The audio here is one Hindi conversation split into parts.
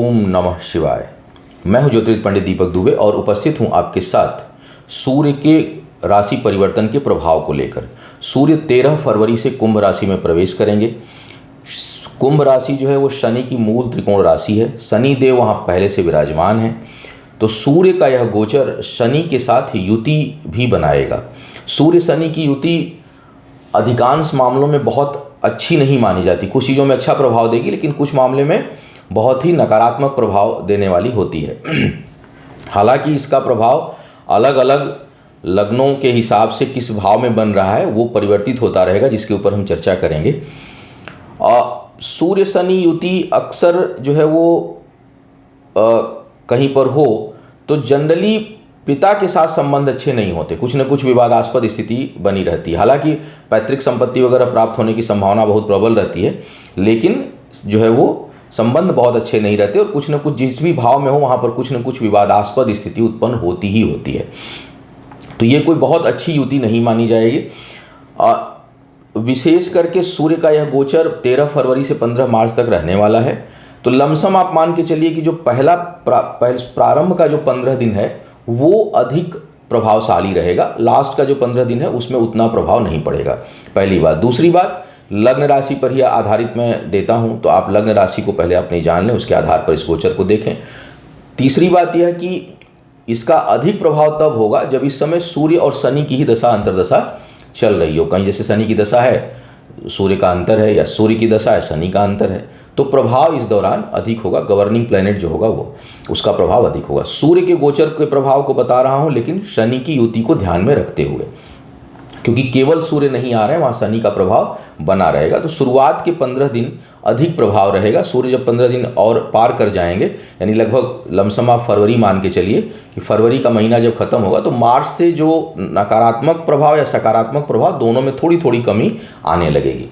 ओम नमः शिवाय। मैं हूं ज्योतिर्विद पंडित दीपक दुबे और उपस्थित हूं आपके साथ सूर्य के राशि परिवर्तन के प्रभाव को लेकर। सूर्य 13 फरवरी से कुंभ राशि में प्रवेश करेंगे। कुंभ राशि जो है वो शनि की मूल त्रिकोण राशि है। शनि देव वहाँ पहले से विराजमान है, तो सूर्य का यह गोचर शनि के साथ युति भी बनाएगा। सूर्य शनि की युति अधिकांश मामलों में बहुत अच्छी नहीं मानी जाती। कुछ चीज़ों में अच्छा प्रभाव देगी, लेकिन कुछ मामले में बहुत ही नकारात्मक प्रभाव देने वाली होती है। हालांकि इसका प्रभाव अलग अलग लग्नों के हिसाब से किस भाव में बन रहा है वो परिवर्तित होता रहेगा, जिसके ऊपर हम चर्चा करेंगे। सूर्य शनि युति अक्सर जो है वो कहीं पर हो तो जनरली पिता के साथ संबंध अच्छे नहीं होते, कुछ न कुछ विवादास्पद स्थिति बनी रहती है। हालांकि पैतृक संपत्ति वगैरह प्राप्त होने की संभावना बहुत प्रबल रहती है, लेकिन जो है वो संबंध बहुत अच्छे नहीं रहते और कुछ न कुछ जिस भी भाव में हो वहाँ पर कुछ न कुछ विवादास्पद स्थिति उत्पन्न होती ही होती है। तो ये कोई बहुत अच्छी युति नहीं मानी जाएगी। विशेष करके सूर्य का यह गोचर 13 फरवरी से 15 मार्च तक रहने वाला है। तो लमसम आप मान के चलिए कि जो पहला प्रारंभ का जो 15 दिन है वो अधिक प्रभावशाली रहेगा। लास्ट का जो 15 दिन है उसमें उतना प्रभाव नहीं पड़ेगा, पहली बात। दूसरी बात, लग्न राशि पर ही आधारित मैं देता हूं, तो आप लग्न राशि को पहले अपनी जान लें, उसके आधार पर इस गोचर को देखें। तीसरी बात यह है कि इसका अधिक प्रभाव तब होगा जब इस समय सूर्य और शनि की ही दशा अंतर्दशा चल रही हो। कहीं जैसे शनि की दशा है, सूर्य का अंतर है, या सूर्य की दशा है, शनि का अंतर है, तो प्रभाव इस दौरान अधिक होगा। गवर्निंग प्लैनेट जो होगा वो उसका प्रभाव अधिक होगा। सूर्य के गोचर के प्रभाव को बता रहा हूं, लेकिन शनि की युति को ध्यान में रखते हुए, क्योंकि केवल सूर्य नहीं आ रहे हैं, वहाँ शनि का प्रभाव बना रहेगा। तो शुरुआत के 15 दिन अधिक प्रभाव रहेगा। सूर्य जब 15 दिन और पार कर जाएंगे, यानी लगभग लमसम आप फरवरी मान के चलिए कि फरवरी का महीना जब खत्म होगा तो मार्च से जो नकारात्मक प्रभाव या सकारात्मक प्रभाव दोनों में थोड़ी थोड़ी कमी आने लगेगी।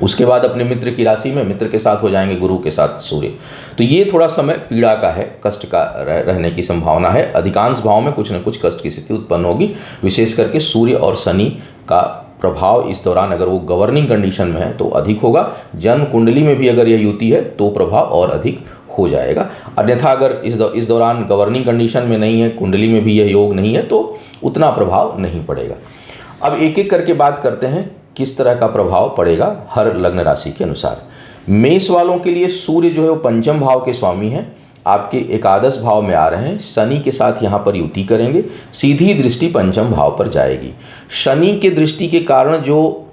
उसके बाद अपने मित्र की राशि में मित्र के साथ हो जाएंगे, गुरु के साथ सूर्य। तो ये थोड़ा समय पीड़ा का है, कष्ट का रहने की संभावना है। अधिकांश भाव में कुछ न कुछ कष्ट की स्थिति उत्पन्न होगी। विशेष करके सूर्य और शनि का प्रभाव इस दौरान अगर वो गवर्निंग कंडीशन में है तो अधिक होगा। जन्म कुंडली में भी अगर यह युति है तो प्रभाव और अधिक हो जाएगा। अन्यथा अगर इस दौरान गवर्निंग कंडीशन में नहीं है, कुंडली में भी यह योग नहीं है, तो उतना प्रभाव नहीं पड़ेगा। अब एक एक करके बात करते हैं किस तरह का प्रभाव पड़ेगा हर लग्न राशि के अनुसार। मेष वालों के लिए सूर्य जो है वो पंचम भाव के स्वामी हैं, आपके एकादश भाव में आ रहे हैं। शनि के साथ यहाँ पर युति करेंगे, सीधी दृष्टि पंचम भाव पर जाएगी। शनि के दृष्टि के कारण जो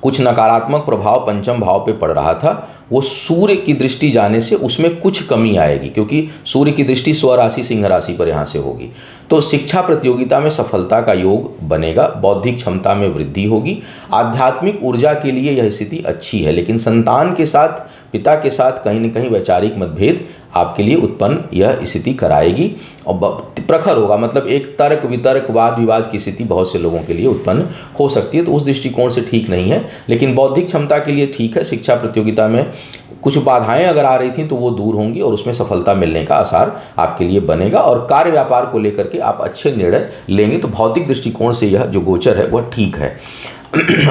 कुछ नकारात्मक प्रभाव पंचम भाव पे पड़ रहा था वो सूर्य की दृष्टि जाने से उसमें कुछ कमी आएगी, क्योंकि सूर्य की दृष्टि स्वराशि सिंह राशि पर यहाँ से होगी। तो शिक्षा प्रतियोगिता में सफलता का योग बनेगा, बौद्धिक क्षमता में वृद्धि होगी। आध्यात्मिक ऊर्जा के लिए यह स्थिति अच्छी है, लेकिन संतान के साथ, पिता के साथ कहीं न कहीं वैचारिक मतभेद आपके लिए उत्पन्न यह स्थिति कराएगी और प्रखर होगा। मतलब एक तर्क वितर्क वाद विवाद की स्थिति बहुत से लोगों के लिए उत्पन्न हो सकती है, तो उस दृष्टिकोण से ठीक नहीं है। लेकिन बौद्धिक क्षमता के लिए ठीक है। शिक्षा प्रतियोगिता में कुछ बाधाएं अगर आ रही थी तो वो दूर होंगी और उसमें सफलता मिलने का आसार आपके लिए बनेगा और कार्य व्यापार को लेकर के आप अच्छे निर्णय लेंगे। तो भौतिक दृष्टिकोण से यह जो गोचर है वह ठीक है।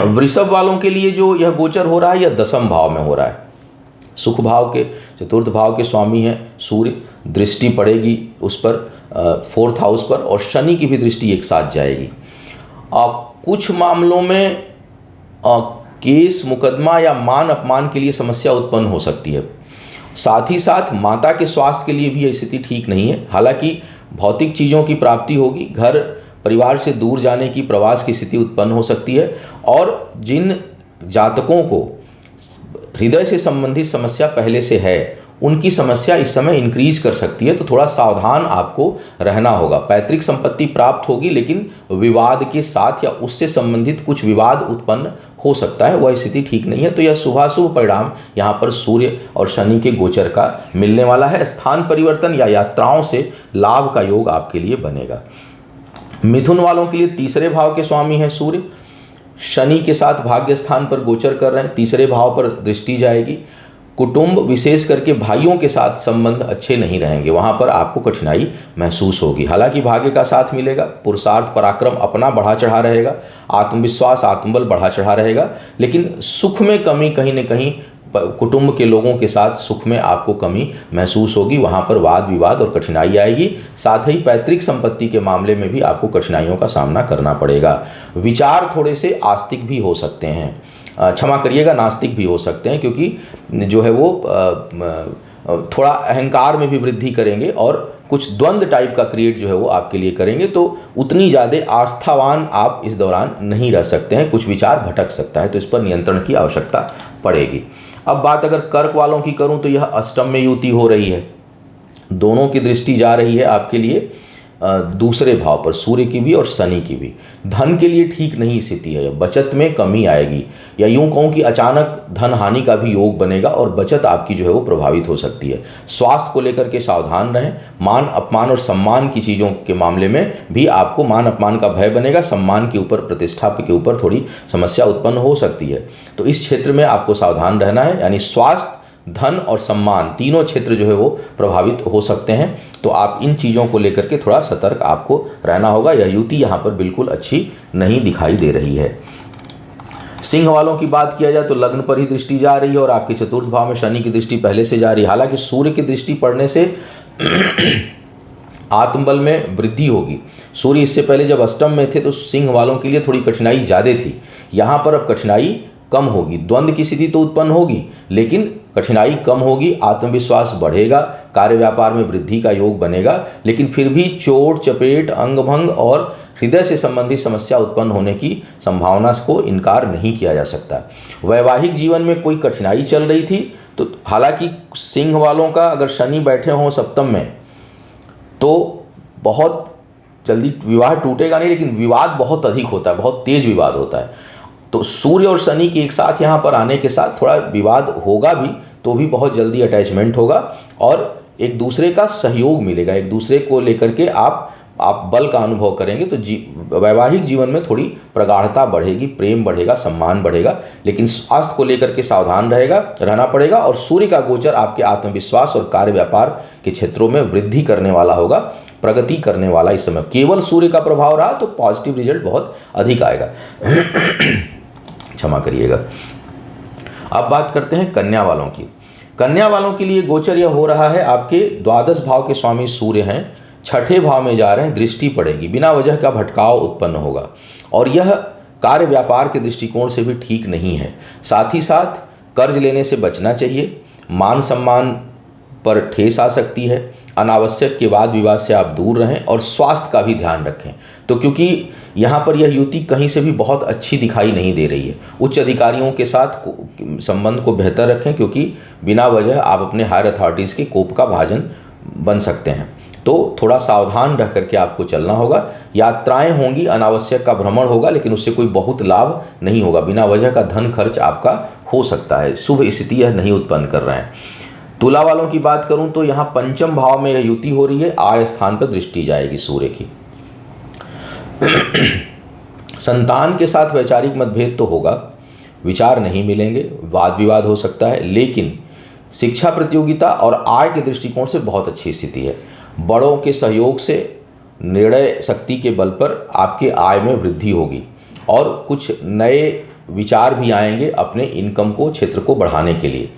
वृषभ वालों के लिए जो यह गोचर हो रहा है यह दशम भाव में हो रहा है। सुख भाव के चतुर्थ भाव के स्वामी हैं सूर्य, दृष्टि पड़ेगी उस पर, 4th हाउस पर, और शनि की भी दृष्टि एक साथ जाएगी। कुछ मामलों में केस मुकदमा या मान अपमान के लिए समस्या उत्पन्न हो सकती है। साथ ही साथ माता के स्वास्थ्य के लिए भी यह स्थिति ठीक नहीं है। हालांकि भौतिक चीज़ों की प्राप्ति होगी, घर परिवार से दूर जाने की, प्रवास की स्थिति उत्पन्न हो सकती है। और जिन जातकों को हृदय से संबंधित समस्या पहले से है उनकी समस्या इस समय इंक्रीज कर सकती है, तो थोड़ा सावधान आपको रहना होगा। पैतृक संपत्ति प्राप्त होगी, लेकिन विवाद के साथ या उससे संबंधित कुछ विवाद उत्पन्न हो सकता है, वह स्थिति ठीक नहीं है। तो यह शुभाशुभ परिणाम यहाँ पर सूर्य और शनि के गोचर का मिलने वाला है। स्थान परिवर्तन या यात्राओं से लाभ का योग आपके लिए बनेगा। मिथुन वालों के लिए तीसरे भाव के स्वामी हैं सूर्य, शनि के साथ भाग्य स्थान पर गोचर कर रहे हैं, तीसरे भाव पर दृष्टि जाएगी। कुटुंब, विशेष करके भाइयों के साथ संबंध अच्छे नहीं रहेंगे, वहाँ पर आपको कठिनाई महसूस होगी। हालांकि भाग्य का साथ मिलेगा, पुरुषार्थ पराक्रम अपना बढ़ा चढ़ा रहेगा, आत्मविश्वास आत्मबल बढ़ा चढ़ा रहेगा, लेकिन सुख में कमी कहीं न कहीं कुटुंब के लोगों के साथ सुख में आपको कमी महसूस होगी, वहाँ पर वाद विवाद और कठिनाई आएगी। साथ ही पैतृक संपत्ति के मामले में भी आपको कठिनाइयों का सामना करना पड़ेगा। विचार थोड़े से आस्तिक भी हो सकते हैं, क्षमा करिएगा नास्तिक भी हो सकते हैं, क्योंकि जो है वो थोड़ा अहंकार में भी वृद्धि करेंगे और कुछ द्वंद्व टाइप का क्रिएट जो है वो आपके लिए करेंगे। तो उतनी ज़्यादा आस्थावान आप इस दौरान नहीं रह सकते हैं, कुछ विचार भटक सकता है, तो इस पर नियंत्रण की आवश्यकता पड़ेगी। अब बात अगर कर्क वालों की करूं तो यह अष्टम में युति हो रही है, दोनों की दृष्टि जा रही है आपके लिए दूसरे भाव पर, सूर्य की भी और शनि की भी। धन के लिए ठीक नहीं स्थिति है, बचत में कमी आएगी, या यूं कहूं कि अचानक धन हानि का भी योग बनेगा और बचत आपकी जो है वो प्रभावित हो सकती है। स्वास्थ्य को लेकर के सावधान रहें। मान अपमान और सम्मान की चीज़ों के मामले में भी आपको मान अपमान का भय बनेगा, सम्मान के ऊपर, प्रतिष्ठा के ऊपर थोड़ी समस्या उत्पन्न हो सकती है। तो इस क्षेत्र में आपको सावधान रहना है, यानी स्वास्थ्य, धन और सम्मान तीनों क्षेत्र जो है वो प्रभावित हो सकते हैं। तो आप इन चीज़ों को लेकर के थोड़ा सतर्क आपको रहना होगा। यह युति यहाँ पर बिल्कुल अच्छी नहीं दिखाई दे रही है। सिंह वालों की बात किया जाए तो लग्न पर ही दृष्टि जा रही है और आपके चतुर्थ भाव में शनि की दृष्टि पहले से जा रही है। हालांकि सूर्य की दृष्टि पड़ने से आत्मबल में वृद्धि होगी। सूर्य इससे पहले जब अष्टम में थे तो सिंह वालों के लिए थोड़ी कठिनाई ज़्यादा थी, यहाँ पर अब कठिनाई कम होगी। द्वंद्व की स्थिति तो उत्पन्न होगी लेकिन कठिनाई कम होगी, आत्मविश्वास बढ़ेगा, कार्य व्यापार में वृद्धि का योग बनेगा, लेकिन फिर भी चोट चपेट, अंगभंग और हृदय से संबंधित समस्या उत्पन्न होने की संभावना को इनकार नहीं किया जा सकता। वैवाहिक जीवन में कोई कठिनाई चल रही थी तो हालांकि सिंह वालों का अगर शनि बैठे हों सप्तम में तो बहुत जल्दी विवाह टूटेगा नहीं, लेकिन विवाद बहुत अधिक होता है, बहुत तेज विवाद होता है। तो सूर्य और शनि के एक साथ यहाँ पर आने के साथ थोड़ा विवाद होगा भी, तो भी बहुत जल्दी अटैचमेंट होगा और एक दूसरे का सहयोग मिलेगा, एक दूसरे को लेकर के आप बल का अनुभव करेंगे। तो वैवाहिक जीवन में थोड़ी प्रगाढ़ता बढ़ेगी, प्रेम बढ़ेगा, सम्मान बढ़ेगा, लेकिन स्वास्थ्य को लेकर के सावधान रहना पड़ेगा। और सूर्य का गोचर आपके आत्मविश्वास और कार्य व्यापार के क्षेत्रों में वृद्धि करने वाला होगा, प्रगति करने वाला। इस समय केवल सूर्य का प्रभाव रहा तो पॉजिटिव रिजल्ट बहुत अधिक आएगा। क्षमा करिएगा। अब बात करते हैं कन्या वालों की। कन्या वालों के लिए गोचर यह हो रहा है, आपके द्वादश भाव के स्वामी सूर्य हैं, छठे भाव में जा रहे हैं, दृष्टि पड़ेगी, बिना वजह का भटकाव उत्पन्न होगा और यह कार्य व्यापार के दृष्टिकोण से भी ठीक नहीं है। साथ ही साथ कर्ज लेने से बचना चाहिए, मान सम्मान पर ठेस आ सकती है, अनावश्यक के वाद विवाद से आप दूर रहें और स्वास्थ्य का भी ध्यान रखें। तो क्योंकि यहाँ पर यह युति कहीं से भी बहुत अच्छी दिखाई नहीं दे रही है, उच्च अधिकारियों के साथ संबंध को बेहतर रखें, क्योंकि बिना वजह आप अपने हायर अथॉरिटीज़ के कोप का भाजन बन सकते हैं। तो थोड़ा सावधान रह करके आपको चलना होगा। यात्राएं होंगी, अनावश्यक का भ्रमण होगा, लेकिन उससे कोई बहुत लाभ नहीं होगा, बिना वजह का धन खर्च आपका हो सकता है। शुभ स्थिति यह नहीं उत्पन्न कर रहे हैं। तुला वालों की बात करूं तो यहाँ पंचम भाव में यह युति हो रही है, आय स्थान पर दृष्टि जाएगी सूर्य की। संतान के साथ वैचारिक मतभेद तो होगा, विचार नहीं मिलेंगे, वाद विवाद हो सकता है, लेकिन शिक्षा प्रतियोगिता और आय के दृष्टिकोण से बहुत अच्छी स्थिति है। बड़ों के सहयोग से निर्णय शक्ति के बल पर आपके आय में वृद्धि होगी और कुछ नए विचार भी आएंगे अपने इनकम को, क्षेत्र को बढ़ाने के लिए।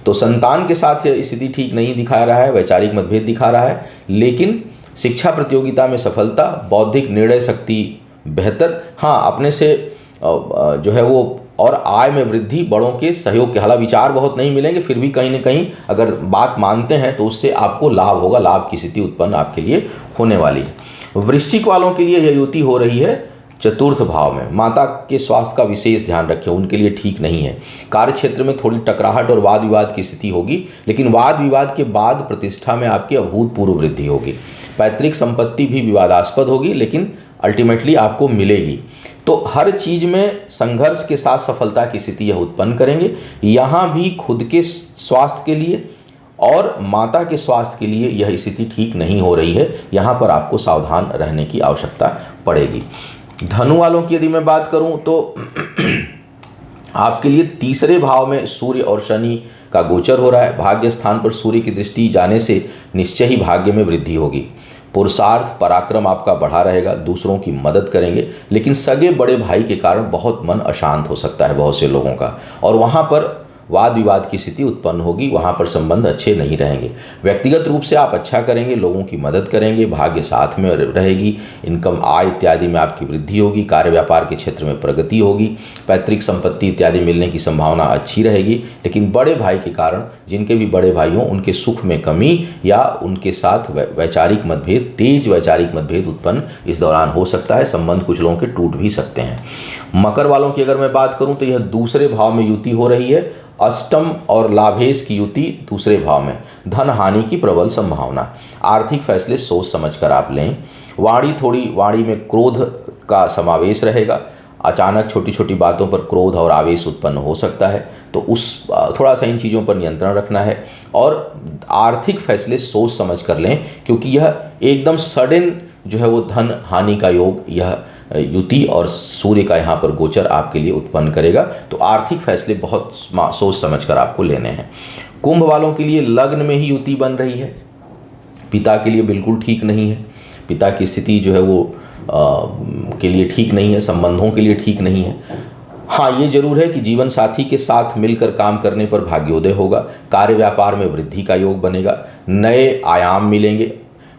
तो संतान के साथ यह स्थिति ठीक नहीं दिखा रहा है, वैचारिक मतभेद दिखा रहा है, लेकिन शिक्षा प्रतियोगिता में सफलता, बौद्धिक निर्णय शक्ति बेहतर, हाँ अपने से जो है वो, और आय में वृद्धि बड़ों के सहयोग के। हालांकि विचार बहुत नहीं मिलेंगे, फिर भी कहीं ना कहीं अगर बात मानते हैं तो उससे आपको लाभ होगा, लाभ की स्थिति उत्पन्न आपके लिए होने वाली है। वृश्चिक वालों के लिए यह युति हो रही है चतुर्थ भाव में। माता के स्वास्थ्य का विशेष ध्यान रखें, उनके लिए ठीक नहीं है। कार्य क्षेत्र में थोड़ी टकराहट और वाद विवाद की स्थिति होगी, लेकिन वाद विवाद के बाद प्रतिष्ठा में आपकी अभूतपूर्व वृद्धि होगी। पैतृक संपत्ति भी विवादास्पद होगी, लेकिन अल्टीमेटली आपको मिलेगी। तो हर चीज़ में संघर्ष के साथ सफलता की स्थिति यह उत्पन्न करेंगे। यहाँ भी खुद के स्वास्थ्य के लिए और माता के स्वास्थ्य के लिए यह स्थिति ठीक नहीं हो रही है, यहाँ पर आपको सावधान रहने की आवश्यकता पड़ेगी। धनु वालों की यदि मैं बात करूं तो आपके लिए तीसरे भाव में सूर्य और शनि का गोचर हो रहा है। भाग्य स्थान पर सूर्य की दृष्टि जाने से निश्चय ही भाग्य में वृद्धि होगी। पुरुषार्थ पराक्रम आपका बढ़ा रहेगा, दूसरों की मदद करेंगे, लेकिन सगे बड़े भाई के कारण बहुत मन अशांत हो सकता है बहुत से लोगों का, और वहाँ पर वाद विवाद की स्थिति उत्पन्न होगी, वहाँ पर संबंध अच्छे नहीं रहेंगे। व्यक्तिगत रूप से आप अच्छा करेंगे, लोगों की मदद करेंगे, भाग्य साथ में रहेगी, इनकम आय इत्यादि में आपकी वृद्धि होगी, कार्य व्यापार के क्षेत्र में प्रगति होगी, पैतृक संपत्ति इत्यादि मिलने की संभावना अच्छी रहेगी। लेकिन बड़े भाई के कारण, जिनके भी बड़े भाई हों, उनके सुख में कमी या उनके साथ वैचारिक मतभेद, तेज वैचारिक मतभेद उत्पन्न इस दौरान हो सकता है। संबंध कुछ लोगों के टूट भी सकते हैं। मकर वालों की अगर मैं बात करूं तो यह दूसरे भाव में युति हो रही है। अष्टम और लाभेश की युति दूसरे भाव में, धन हानि की प्रबल संभावना। आर्थिक फैसले सोच समझकर आप लें। वाणी में क्रोध का समावेश रहेगा। अचानक छोटी छोटी बातों पर क्रोध और आवेश उत्पन्न हो सकता है, तो थोड़ा सा इन चीज़ों पर नियंत्रण रखना है। और आर्थिक फैसले सोच समझ कर लें, क्योंकि यह एकदम सडन जो है वो धन हानि का योग यह युति और सूर्य का यहाँ पर गोचर आपके लिए उत्पन्न करेगा। तो आर्थिक फैसले बहुत सोच समझ कर आपको लेने हैं। कुंभ वालों के लिए लग्न में ही युति बन रही है। पिता के लिए बिल्कुल ठीक नहीं है। पिता की स्थिति जो है वो के लिए ठीक नहीं है, संबंधों के लिए ठीक नहीं है। हाँ, ये जरूर है कि जीवन साथी के साथ मिलकर काम करने पर भाग्योदय होगा। कार्य व्यापार में वृद्धि का योग बनेगा, नए आयाम मिलेंगे।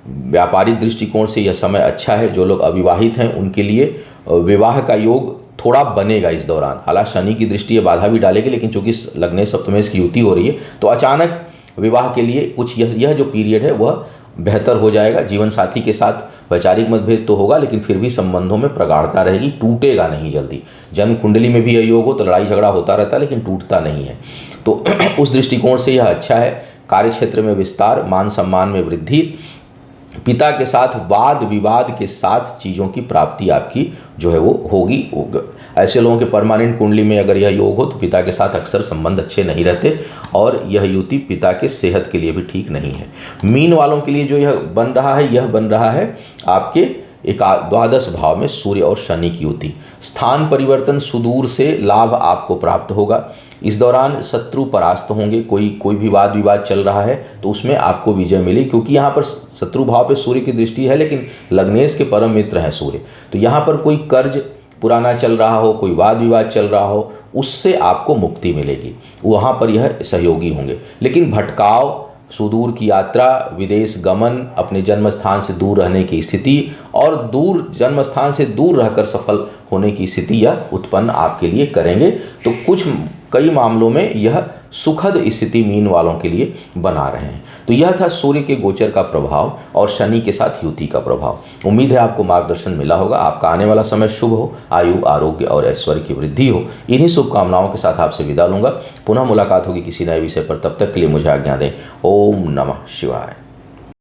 व्यापारिक दृष्टिकोण से यह समय अच्छा है। जो लोग अविवाहित हैं उनके लिए विवाह का योग थोड़ा बनेगा इस दौरान। हालांकि शनि की दृष्टि ये बाधा भी डालेगी, लेकिन चूंकि लग्नेश सप्तमेश की युति हो रही है तो अचानक विवाह के लिए कुछ यह जो पीरियड है वह बेहतर हो जाएगा। जीवन साथी के साथ वैचारिक मतभेद तो होगा, लेकिन फिर भी संबंधों में प्रगाढ़ता रहेगी, टूटेगा नहीं जल्दी। जन्म कुंडली में भी यह योग हो तो लड़ाई झगड़ा होता रहता है, लेकिन टूटता नहीं है। तो उस दृष्टिकोण से यह अच्छा है। कार्य क्षेत्र में विस्तार, मान सम्मान में वृद्धि, पिता के साथ वाद विवाद के साथ चीज़ों की प्राप्ति आपकी जो है वो होगी। ऐसे लोगों के परमानेंट कुंडली में अगर यह योग हो तो पिता के साथ अक्सर संबंध अच्छे नहीं रहते, और यह युति पिता के सेहत के लिए भी ठीक नहीं है। मीन वालों के लिए जो यह बन रहा है आपके द्वादश भाव में सूर्य और शनि की युति। स्थान परिवर्तन, सुदूर से लाभ आपको प्राप्त होगा। इस दौरान शत्रु परास्त होंगे। कोई भी वाद विवाद चल रहा है तो उसमें आपको विजय मिली, क्योंकि यहाँ पर शत्रु भाव पे सूर्य की दृष्टि है, लेकिन लग्नेश के परम मित्र हैं सूर्य। तो यहाँ पर कोई कर्ज पुराना चल रहा हो, कोई वाद विवाद चल रहा हो, उससे आपको मुक्ति मिलेगी, वहाँ पर यह सहयोगी होंगे। लेकिन भटकाव, सुदूर की यात्रा, विदेश गमन, अपने जन्म स्थान से दूर रहने की स्थिति और जन्म स्थान से दूर रहकर सफल होने की स्थिति यह उत्पन्न आपके लिए करेंगे। तो कई मामलों में यह सुखद स्थिति मीन वालों के लिए बना रहे हैं। तो यह था सूर्य के गोचर का प्रभाव और शनि के साथ युति का प्रभाव। उम्मीद है आपको मार्गदर्शन मिला होगा। आपका आने वाला समय शुभ हो, आयु आरोग्य और ऐश्वर्य की वृद्धि हो। इन्हीं शुभकामनाओं के साथ आपसे विदा लूंगा। पुनः मुलाकात होगी किसी नए विषय पर। तब तक के लिए मुझे आज्ञा दें। ओम नमः शिवाय।